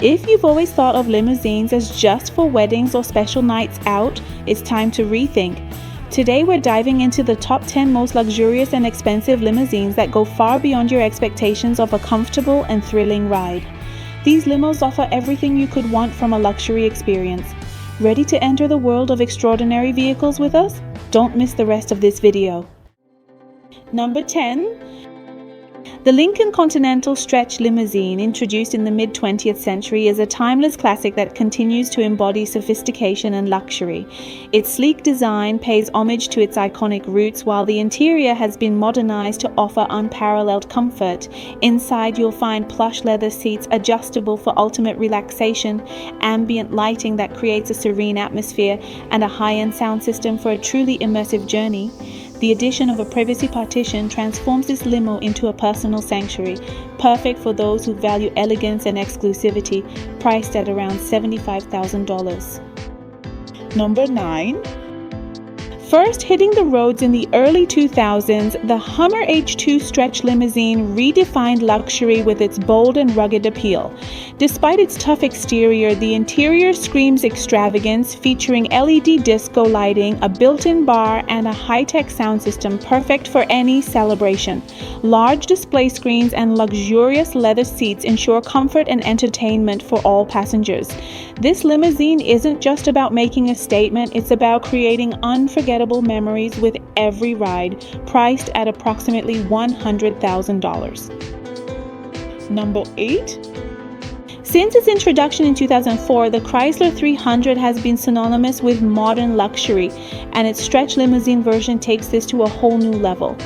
If you've always thought of limousines as just for weddings or special nights out, it's time to rethink. Today we're diving into the top 10 most luxurious and expensive limousines that go far beyond your expectations of a comfortable and thrilling ride. These limos offer everything you could want from a luxury experience. Ready to enter the world of extraordinary vehicles with us? Don't miss the rest of this video. Number 10. The Lincoln Continental Stretch Limousine, introduced in the mid-20th century, is a timeless classic that continues to embody sophistication and luxury. Its sleek design pays homage to its iconic roots, while the interior has been modernized to offer unparalleled comfort. Inside, you'll find plush leather seats adjustable for ultimate relaxation, ambient lighting that creates a serene atmosphere, and a high-end sound system for a truly immersive journey. The addition of a privacy partition transforms this limo into a personal sanctuary, perfect for those who value elegance and exclusivity, priced at around $75,000. Number 9. First hitting the roads in the early 2000s, the Hummer H2 Stretch Limousine redefined luxury with its bold and rugged appeal. Despite its tough exterior, the interior screams extravagance, featuring LED disco lighting, a built-in bar, and a high-tech sound system perfect for any celebration. Large display screens and luxurious leather seats ensure comfort and entertainment for all passengers. This limousine isn't just about making a statement, it's about creating unforgettable memories with every ride, priced at approximately $100,000. Number 8. Since its introduction in 2004, the Chrysler 300 has been synonymous with modern luxury, and its stretch limousine version takes this to a whole new level.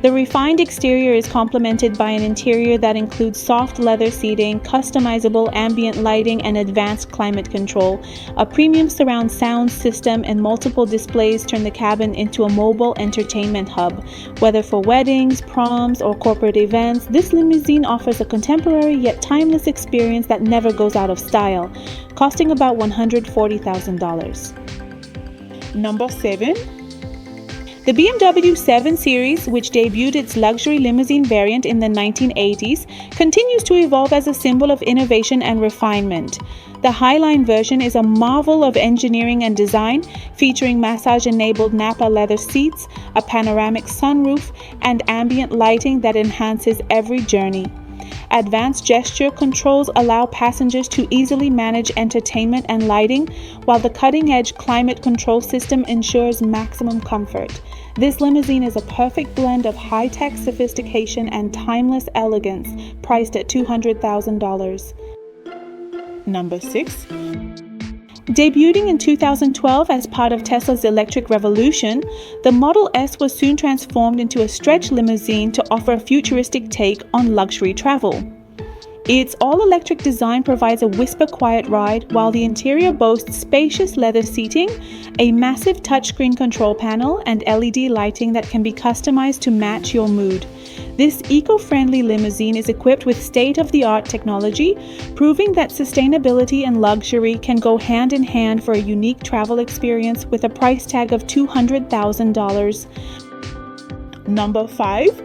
The refined exterior is complemented by an interior that includes soft leather seating, customizable ambient lighting, and advanced climate control. A premium surround sound system and multiple displays turn the cabin into a mobile entertainment hub. Whether for weddings, proms, or corporate events, this limousine offers a contemporary yet timeless experience that never goes out of style, costing about $140,000. Number 7. The BMW 7 Series, which debuted its luxury limousine variant in the 1980s, continues to evolve as a symbol of innovation and refinement. The Highline version is a marvel of engineering and design, featuring massage-enabled Napa leather seats, a panoramic sunroof, and ambient lighting that enhances every journey. Advanced gesture controls allow passengers to easily manage entertainment and lighting, while the cutting-edge climate control system ensures maximum comfort. This limousine is a perfect blend of high-tech sophistication and timeless elegance, priced at $200,000. Number 6. Debuting in 2012 as part of Tesla's electric revolution, the Model S was soon transformed into a stretch limousine to offer a futuristic take on luxury travel. Its all-electric design provides a whisper-quiet ride, while the interior boasts spacious leather seating, a massive touchscreen control panel, and LED lighting that can be customized to match your mood. This eco-friendly limousine is equipped with state-of-the-art technology, proving that sustainability and luxury can go hand in hand for a unique travel experience with a price tag of $200,000. Number 5.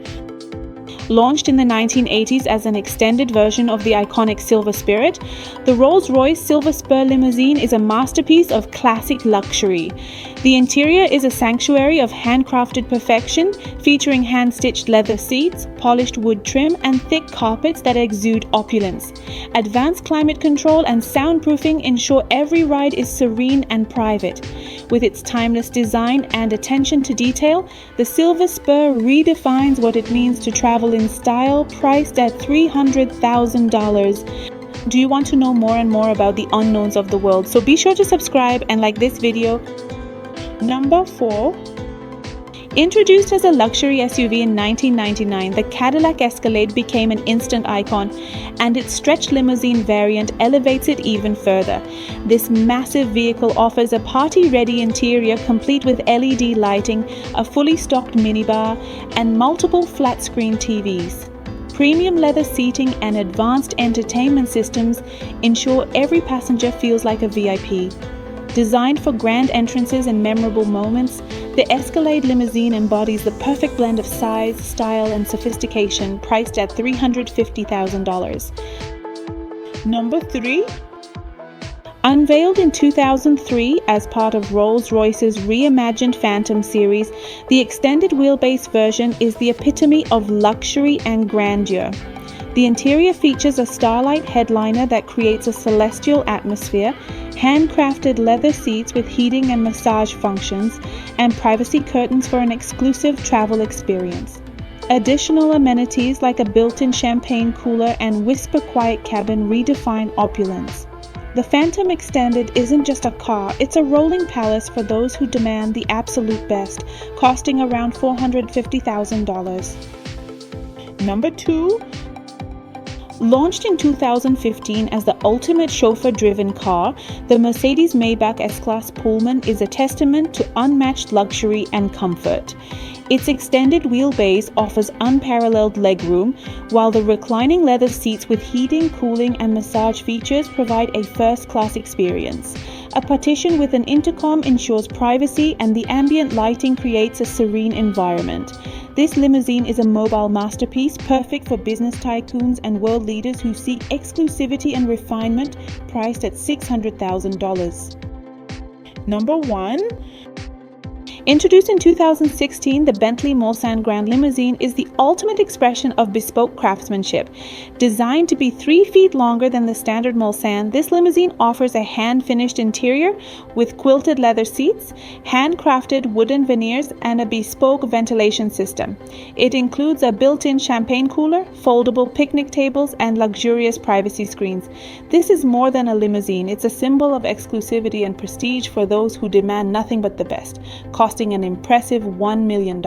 Launched in the 1980s as an extended version of the iconic Silver Spirit, the Rolls-Royce Silver Spur limousine is a masterpiece of classic luxury. The interior is a sanctuary of handcrafted perfection, featuring hand-stitched leather seats, polished wood trim, and thick carpets that exude opulence. Advanced climate control and soundproofing ensure every ride is serene and private. With its timeless design and attention to detail, the Silver Spur redefines what it means to travel in style, priced at $300,000. Do you want to know more and more about the unknowns of the world? So be sure to subscribe and like this video. Number 4. Introduced as a luxury SUV in 1999, the Cadillac Escalade became an instant icon, and its stretch limousine variant elevates it even further. This massive vehicle offers a party-ready interior complete with LED lighting, a fully stocked minibar, and multiple flat-screen TVs. Premium leather seating and advanced entertainment systems ensure every passenger feels like a VIP. Designed for grand entrances and memorable moments, the Escalade limousine embodies the perfect blend of size, style, and sophistication, priced at $350,000. Number 3. Unveiled in 2003 as part of Rolls-Royce's reimagined Phantom series, the extended wheelbase version is the epitome of luxury and grandeur. The interior features a starlight headliner that creates a celestial atmosphere, handcrafted leather seats with heating and massage functions, and privacy curtains for an exclusive travel experience. Additional amenities like a built-in champagne cooler and whisper quiet cabin redefine opulence. The Phantom Extended isn't just a car, it's a rolling palace for those who demand the absolute best, costing around $450,000. Number 2. Launched in 2015 as the ultimate chauffeur-driven car, the Mercedes Maybach S-Class Pullman is a testament to unmatched luxury and comfort. Its extended wheelbase offers unparalleled legroom, while the reclining leather seats with heating, cooling, and massage features provide a first-class experience. A partition with an intercom ensures privacy, and the ambient lighting creates a serene environment. This limousine is a mobile masterpiece, perfect for business tycoons and world leaders who seek exclusivity and refinement, priced at $600,000. Number 1. Introduced in 2016, the Bentley Mulsanne Grand Limousine is the ultimate expression of bespoke craftsmanship. Designed to be 3 feet longer than the standard Mulsanne, this limousine offers a hand-finished interior with quilted leather seats, handcrafted wooden veneers, and a bespoke ventilation system. It includes a built-in champagne cooler, foldable picnic tables, and luxurious privacy screens. This is more than a limousine. It's a symbol of exclusivity and prestige for those who demand nothing but the best, costing an impressive $1 million.